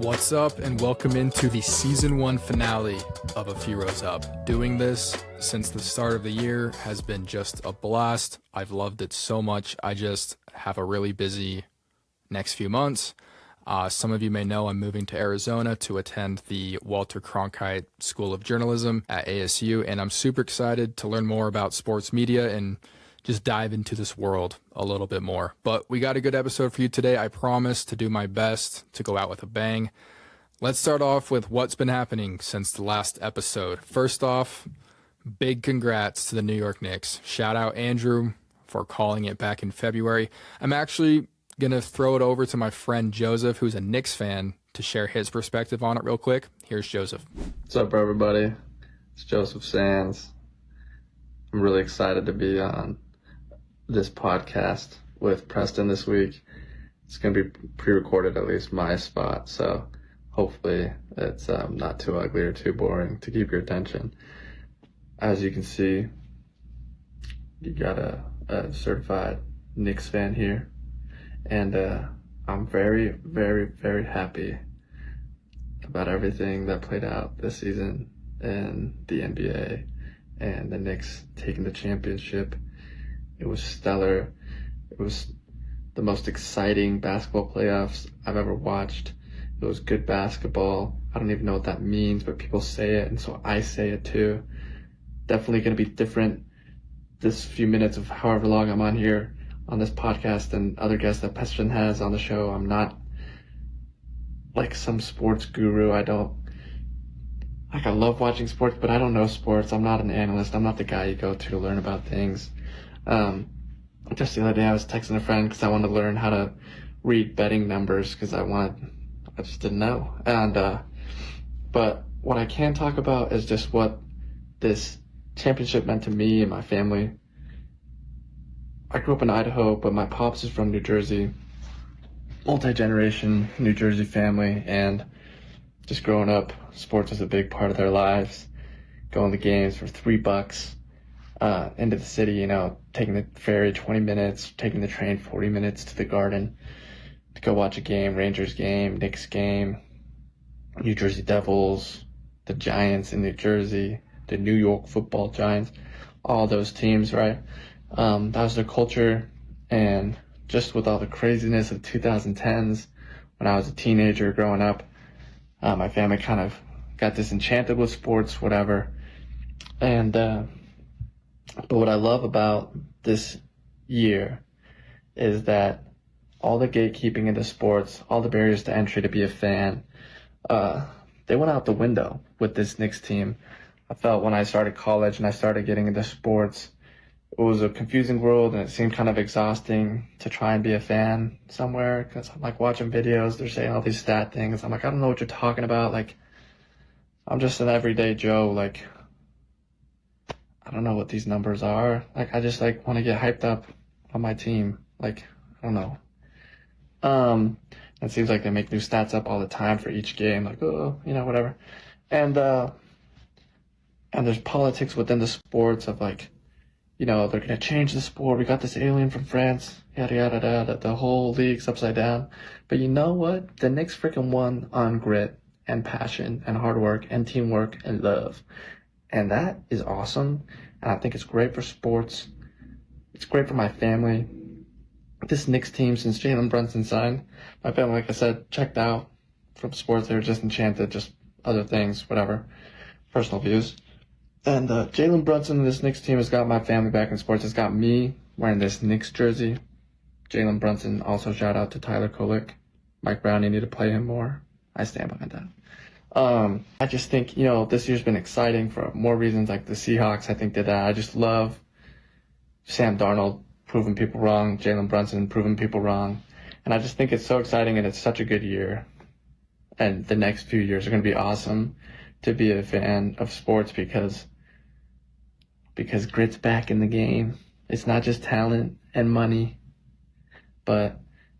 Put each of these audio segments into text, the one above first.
What's up, and welcome into the Season 1 finale of A Few Rows Up. Doing this since the start of the year has been just a blast. I've loved it so much. I just have a really busy next few months. Some of you may know I'm moving to Arizona to attend the Walter Cronkite School of Journalism at ASU, and I'm super excited to learn more about sports media and just dive into this world a little bit more. But we got a good episode for you today. I promise to do my best to go out with a bang. Let's start off with what's been happening since the last episode. First off, big congrats to the New York Knicks. Shout out Andrew for calling it back in February. I'm actually going to throw it over to my friend Joseph, who's a Knicks fan, to share his perspective on it real quick. Here's Joseph. What's up, everybody? It's Joseph Sands. I'm really excited to be on this podcast with Preston this week. It's going to be pre-recorded, at least my spot, so hopefully it's not too ugly or too boring to keep your attention. As you can see, you got a certified Knicks fan here, and I'm very, very, very happy about everything that played out this season in the NBA and the Knicks taking the championship. It was stellar. It was the most exciting basketball playoffs I've ever watched. It was good basketball. I don't even know what that means, but people say it, and so I say it too. Definitely going to be different this few minutes of however long I'm on here on this podcast than other guests that Preston has on the show. I'm not like some sports guru. I love watching sports, but I don't know sports. I'm not an analyst. I'm not the guy you go to learn about things. Just the other day I was texting a friend because I wanted to learn how to read betting numbers because I just didn't know. And but what I can talk about is just what this championship meant to me and my family. I grew up in Idaho, but my pops is from New Jersey, multi-generation New Jersey family, and just growing up, sports was a big part of their lives. Going to games for $3 into the city, taking the ferry 20 minutes, taking the train 40 minutes to the Garden to go watch a game, Rangers game, Knicks game, New Jersey Devils, the Giants in New Jersey, the New York Football Giants, all those teams, right? That was their culture, and just with all the craziness of 2010s, when I was a teenager growing up, my family kind of got disenchanted with sports, whatever, and but what I love about this year is that all the gatekeeping into sports, all the barriers to entry to be a fan, they went out the window with this Knicks team. I felt when I started college and I started getting into sports, it was a confusing world and it seemed kind of exhausting to try and be a fan somewhere because I'm like watching videos, they're saying all these stat things. I'm like, I don't know what you're talking about. Like, I'm just an everyday Joe. Like, I don't know what these numbers are. Like, I just want to get hyped up on my team. Like, I don't know. It seems like they make new stats up all the time for each game. Like, whatever. And there's politics within the sports of they're going to change the sport. We got this alien from France, yada, yada, yada. The whole league's upside down. But you know what? The Knicks freaking won on grit and passion and hard work and teamwork and love. And that is awesome. And I think it's great for sports. It's great for my family. This Knicks team, since Jalen Brunson signed, my family, like I said, checked out from sports. They were just enchanted, just other things, whatever, personal views. And Jalen Brunson and this Knicks team has got my family back in sports. It's got me wearing this Knicks jersey. Jalen Brunson, also shout out to Tyler Kolek. Mike Brown, you need to play him more. I stand behind that. I just think, this year's been exciting for more reasons, like the Seahawks, I think, did that. I just love Sam Darnold proving people wrong, Jalen Brunson proving people wrong. And I just think it's so exciting and it's such a good year. And the next few years are going to be awesome to be a fan of sports because grit's back in the game. It's not just talent and money, but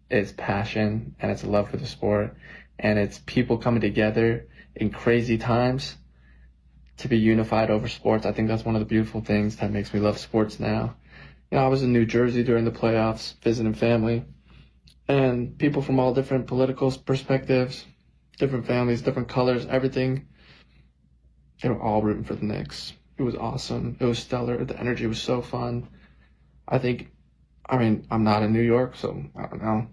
it's passion and it's a love for the sport. And it's people coming together in crazy times to be unified over sports. I think that's one of the beautiful things that makes me love sports now. I was in New Jersey during the playoffs, visiting family, and people from all different political perspectives different families, different colors, everything. They were all rooting for the Knicks. It was awesome. It was stellar. The energy was so fun. I'm not in New York, so I don't know.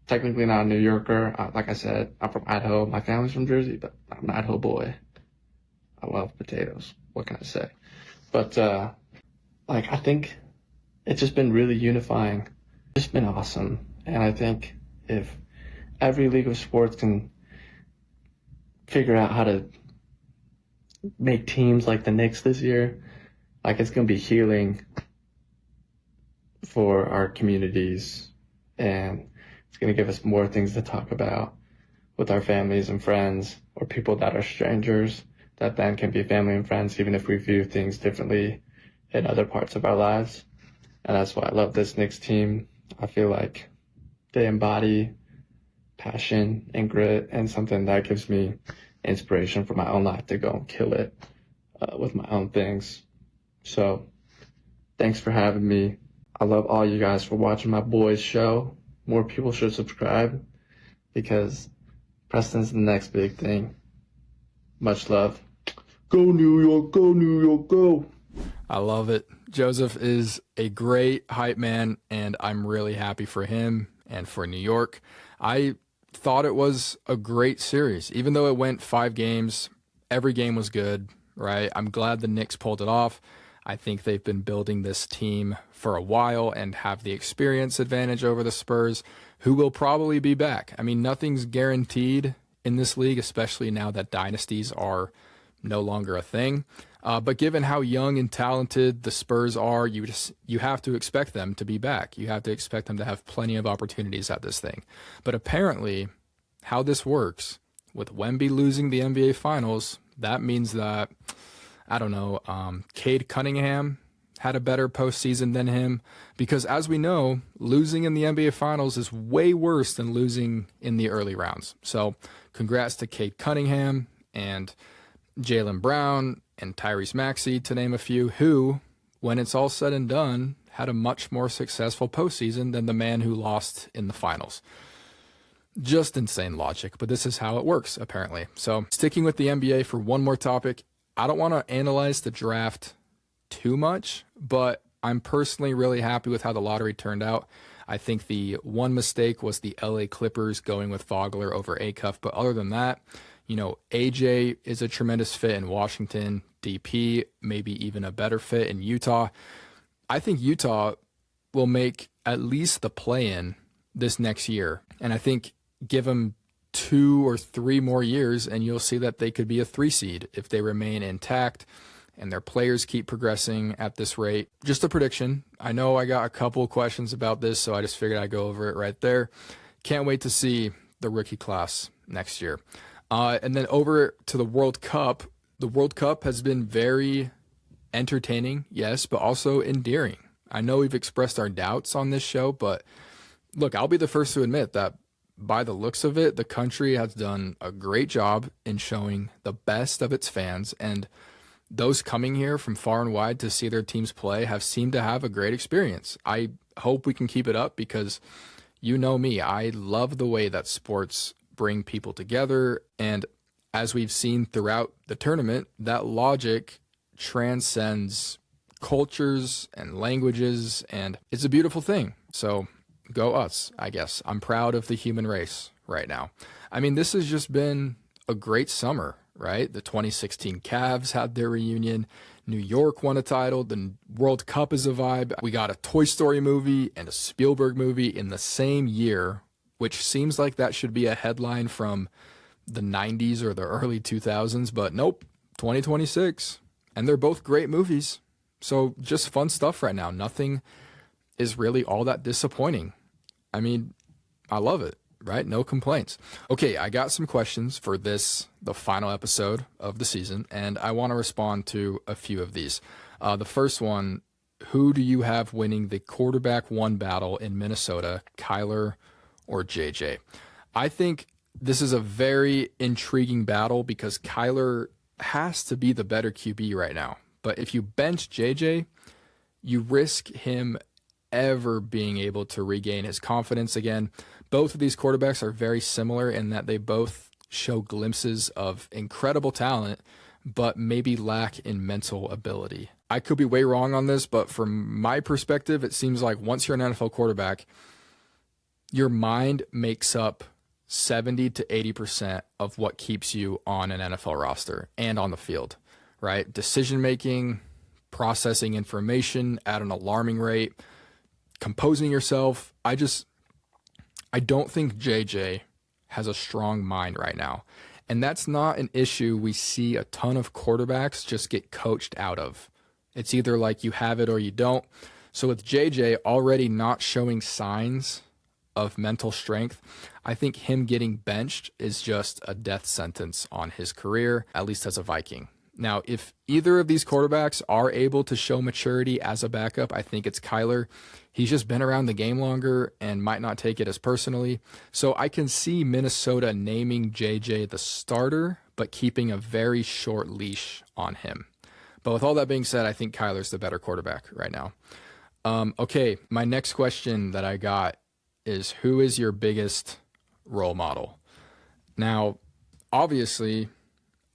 Technically not a New Yorker. Like I said, I'm from Idaho. My family's from Jersey, but I'm an Idaho boy. I love potatoes. What can I say? But, I think it's just been really unifying. It's been awesome. And I think if every league of sports can figure out how to make teams like the Knicks this year, it's going to be healing for our communities, and it's going to give us more things to talk about with our families and friends, or people that are strangers that then can be family and friends, even if we view things differently in other parts of our lives. And that's why I love this Knicks team. I feel like they embody passion and grit, and something that gives me inspiration for my own life to go and kill it with my own things. So thanks for having me. I love all you guys for watching my boys' show. More people should subscribe, because Preston's the next big thing. Much love. Go New York, go New York, go. I love it. Joseph is a great hype man, and I'm really happy for him and for New York. I thought it was a great series. Even though it went 5 games, every game was good, right? I'm glad the Knicks pulled it off. I think they've been building this team for a while and have the experience advantage over the Spurs, who will probably be back. I mean, nothing's guaranteed in this league, especially now that dynasties are no longer a thing. But given how young and talented the Spurs are, you have to expect them to be back. You have to expect them to have plenty of opportunities at this thing. But apparently, how this works, with Wemby losing the NBA Finals, that means that, I don't know, Cade Cunningham had a better postseason than him, because as we know, losing in the NBA Finals is way worse than losing in the early rounds. So congrats to Cade Cunningham and Jaylen Brown and Tyrese Maxey, to name a few, who, when it's all said and done, had a much more successful postseason than the man who lost in the finals. Just insane logic, but this is how it works, apparently. So sticking with the NBA for one more topic, I don't want to analyze the draft too much, but I'm personally really happy with how the lottery turned out. I think the one mistake was the LA Clippers going with Vogler over Acuff, but other than that, AJ is a tremendous fit in Washington. DP, maybe even a better fit in Utah. I think Utah will make at least the play-in this next year, and I think give them 2 or 3 more years, and you'll see that they could be a 3 seed if they remain intact and their players keep progressing at this rate. Just a prediction. I know I got a couple questions about this, so I just figured I'd go over it right there. Can't wait to see the rookie class next year. And then over to the World Cup. The World Cup has been very entertaining, yes, but also endearing. I know we've expressed our doubts on this show, but look, I'll be the first to admit that by the looks of it, the country has done a great job in showing the best of its fans, and those coming here from far and wide to see their teams play have seemed to have a great experience. I hope we can keep it up, because you know me, I love the way that sports bring people together, and as we've seen throughout the tournament, that logic transcends cultures and languages, and it's a beautiful thing. So go us, I guess. I'm proud of the human race right now. I mean, this has just been a great summer, right? The 2016 Cavs had their reunion. New York won a title. The World Cup is a vibe. We got a Toy Story movie and a Spielberg movie in the same year, which seems like that should be a headline from the 90s or the early 2000s, but nope, 2026. And they're both great movies. So just fun stuff right now. Nothing is really all that disappointing. I mean, I love it, right? No complaints. Okay, I got some questions for this, the final episode of the season, and I want to respond to a few of these. The first one, who do you have winning the quarterback 1 battle in Minnesota, Kyler or JJ? I think this is a very intriguing battle because Kyler has to be the better QB right now. But if you bench JJ, you risk him ever being able to regain his confidence again. Both of these quarterbacks are very similar in that they both show glimpses of incredible talent, but maybe lack in mental ability. I could be way wrong on this, but from my perspective, it seems like once you're an NFL quarterback, your mind makes up 70 to 80% of what keeps you on an NFL roster and on the field, right? Decision making, processing information at an alarming rate, composing yourself. I don't think JJ has a strong mind right now. And that's not an issue we see a ton of quarterbacks just get coached out of. It's either like you have it or you don't. So with JJ already not showing signs of mental strength, I think him getting benched is just a death sentence on his career, at least as a Viking. Now, if either of these quarterbacks are able to show maturity as a backup, I think it's Kyler. He's just been around the game longer and might not take it as personally. So I can see Minnesota naming JJ the starter, but keeping a very short leash on him. But with all that being said, I think Kyler's the better quarterback right now. Okay, my next question that I got is, who is your biggest role model? Now, obviously,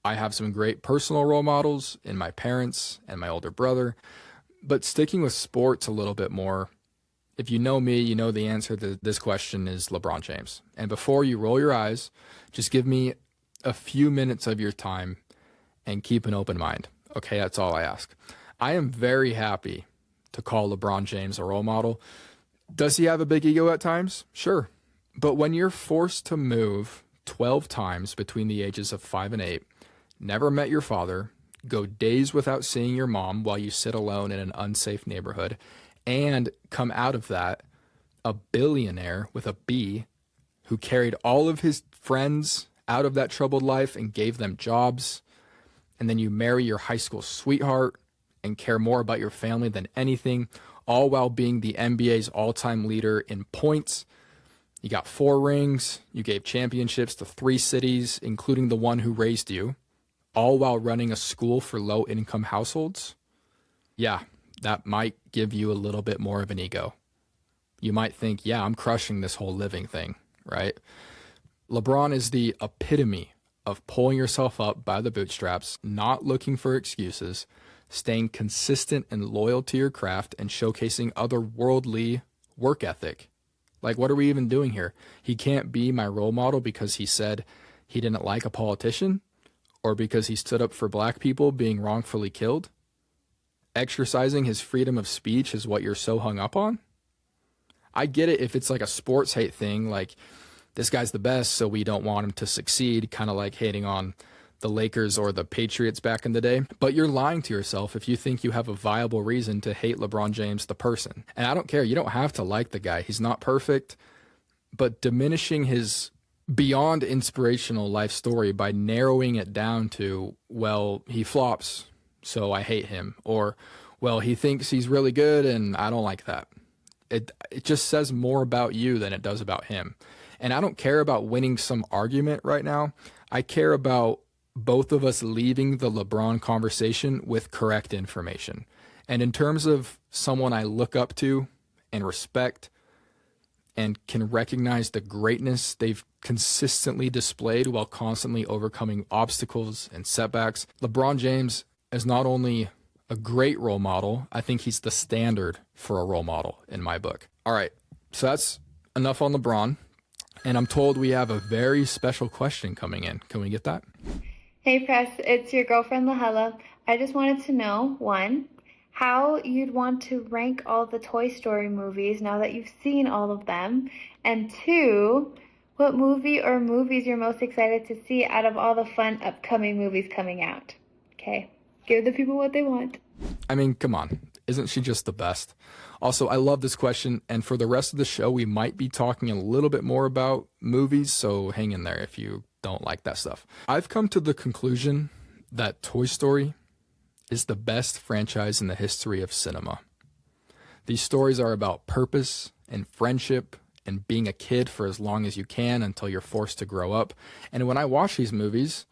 I have some great personal role models in my parents and my older brother, but sticking with sports a little bit more, if you know me, you know the answer to this question is LeBron James. And before you roll your eyes, just give me a few minutes of your time and keep an open mind. Okay, that's all I ask. I am very happy to call LeBron James a role model. Does he have a big ego at times? Sure. But when you're forced to move 12 times between the ages of 5 and 8, never met your father, go days without seeing your mom while you sit alone in an unsafe neighborhood, and come out of that a billionaire with a B who carried all of his friends out of that troubled life and gave them jobs, and then you marry your high school sweetheart and care more about your family than anything, all while being the NBA's all-time leader in points. You got 4 rings, you gave championships to 3 cities, including the one who raised you, all while running a school for low-income households. Yeah, that might give you a little bit more of an ego. You might think, yeah, I'm crushing this whole living thing, right? LeBron is the epitome of pulling yourself up by the bootstraps, not looking for excuses, staying consistent and loyal to your craft, and showcasing otherworldly work ethic. Like, what are we even doing here? He can't be my role model because he said he didn't like a politician, or because he stood up for black people being wrongfully killed. Exercising his freedom of speech is what you're so hung up on. I get it if it's like a sports hate thing, like this guy's the best, so we don't want him to succeed, kind of like hating on the Lakers or the Patriots back in the day. But you're lying to yourself if you think you have a viable reason to hate LeBron James, the person. And I don't care. You don't have to like the guy. He's not perfect. But diminishing his beyond inspirational life story by narrowing it down to, well, he flops, so I hate him. Or, well, he thinks he's really good and I don't like that. It just says more about you than it does about him. And I don't care about winning some argument right now. I care about both of us leaving the LeBron conversation with correct information. And in terms of someone I look up to and respect and can recognize the greatness they've consistently displayed while constantly overcoming obstacles and setbacks, LeBron James is not only a great role model, I think he's the standard for a role model in my book. All right, so that's enough on LeBron. And I'm told we have a very special question coming in. Can we get that? Hey Press, it's your girlfriend Lahela. I just wanted to know, 1, how you'd want to rank all the Toy Story movies now that you've seen all of them, and 2, what movie or movies you're most excited to see out of all the fun upcoming movies coming out. Okay, give the people what they want. I mean, come on. Isn't she just the best? Also, I love this question, and for the rest of the show, we might be talking a little bit more about movies, so hang in there if you don't like that stuff. I've come to the conclusion that Toy Story is the best franchise in the history of cinema. These stories are about purpose and friendship and being a kid for as long as you can until you're forced to grow up. And when I watch these movies,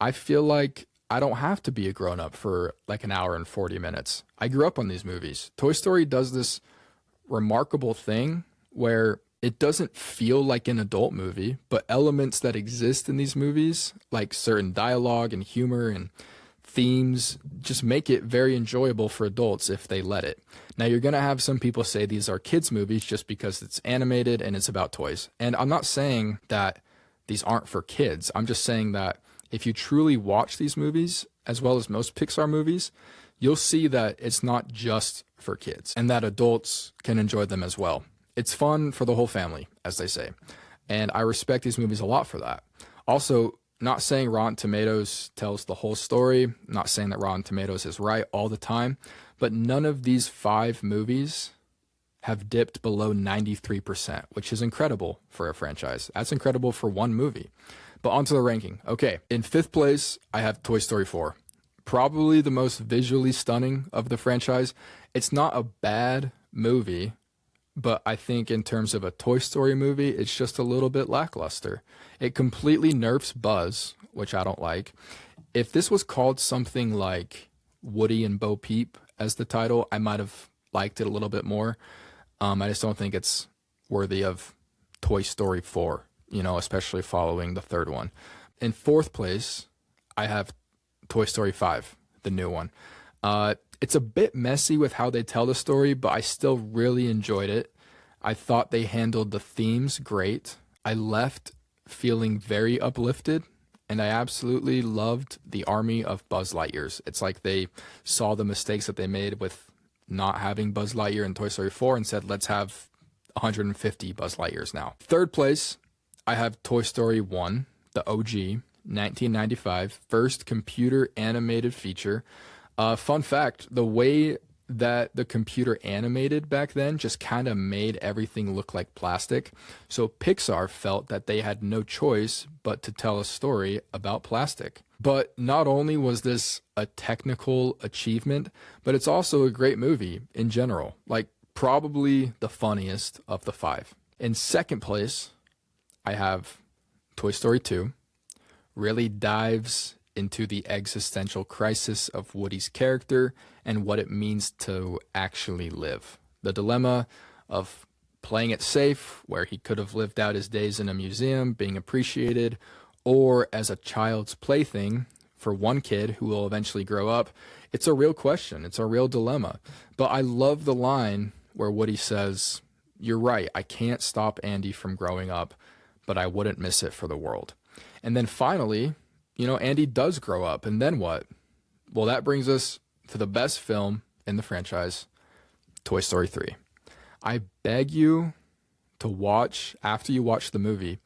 I feel like I don't have to be a grown-up for like an hour and 40 minutes. I grew up on these movies. Toy Story does this remarkable thing where it doesn't feel like an adult movie, but elements that exist in these movies, like certain dialogue and humor and themes, just make it very enjoyable for adults if they let it. Now, you're going to have some people say these are kids' movies just because it's animated and it's about toys. And I'm not saying that these aren't for kids. I'm just saying that if you truly watch these movies, as well as most Pixar movies, you'll see that it's not just for kids and that adults can enjoy them as well. It's fun for the whole family, as they say. And I respect these movies a lot for that. Also, not saying Rotten Tomatoes tells the whole story, not saying that Rotten Tomatoes is right all the time, but none of these 5 movies have dipped below 93%, which is incredible for a franchise. That's incredible for one movie. But onto the ranking. Okay, in 5th place, I have Toy Story 4. Probably the most visually stunning of the franchise. It's not a bad movie, but I think in terms of a Toy Story movie, it's just a little bit lackluster. It completely nerfs Buzz, which I don't like. If this was called something like Woody and Bo Peep as the title, I might have liked it a little bit more. I just don't think it's worthy of Toy Story 4, especially following the 3rd one. In 4th place, I have Toy Story 5, the new one. It's a bit messy with how they tell the story, but I still really enjoyed it. I thought they handled the themes great. I left feeling very uplifted, and I absolutely loved the army of Buzz Lightyears. It's like they saw the mistakes that they made with not having Buzz Lightyear in Toy Story 4 and said, let's have 150 Buzz Lightyears now. 3rd place, I have Toy Story 1, the OG, 1995, first computer animated feature. Fun fact, the way that the computer animated back then just kind of made everything look like plastic. So Pixar felt that they had no choice but to tell a story about plastic. But not only was this a technical achievement, but it's also a great movie in general. Like, probably the funniest of the 5. In 2nd place, I have Toy Story 2. Really dives into the existential crisis of Woody's character and what it means to actually live. The dilemma of playing it safe, where he could have lived out his days in a museum, being appreciated, or as a child's plaything for one kid who will eventually grow up. It's a real question. It's a real dilemma. But I love the line where Woody says, "You're right, I can't stop Andy from growing up, but I wouldn't miss it for the world." And then finally, Andy does grow up, and then what? Well, that brings us to the best film in the franchise, Toy Story 3. I beg you to watch, after you watch the movie,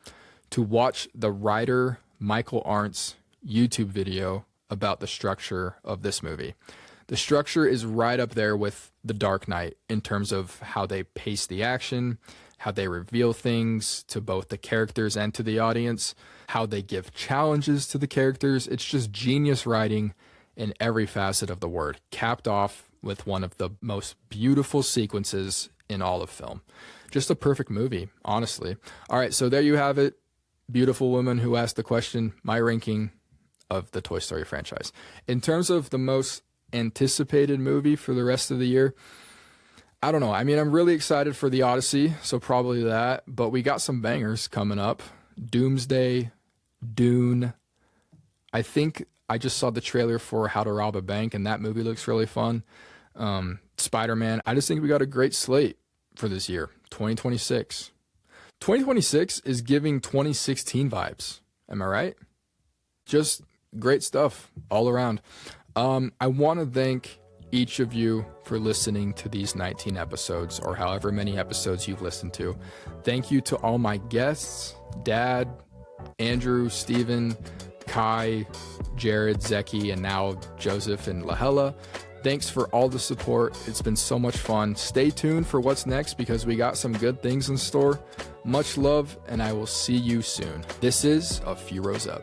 to watch the writer Michael Arndt's YouTube video about the structure of this movie. The structure is right up there with The Dark Knight in terms of how they pace the action, how they reveal things to both the characters and to the audience, how they give challenges to the characters. It's just genius writing in every facet of the word, capped off with one of the most beautiful sequences in all of film. Just a perfect movie, honestly. All right, so there you have it. Beautiful woman who asked the question, my ranking of the Toy Story franchise. In terms of the most anticipated movie for the rest of the year, I don't know. I mean, I'm really excited for The Odyssey, so probably that. But we got some bangers coming up. Doomsday, Dune. I think I just saw the trailer for How to Rob a Bank, and that movie looks really fun. Spider-Man. I just think we got a great slate for this year, 2026. 2026 is giving 2016 vibes. Am I right? Just great stuff all around. I want to thank each of you for listening to these 19 episodes, or however many episodes you've listened to. Thank you to all my guests, Dad, Andrew, Steven, Kai, Jared, Zeki, and now Joseph and Lahela. Thanks for all the support. It's been so much fun. Stay tuned for what's next because we got some good things in store. Much love, and I will see you soon. This is A Few Rows Up.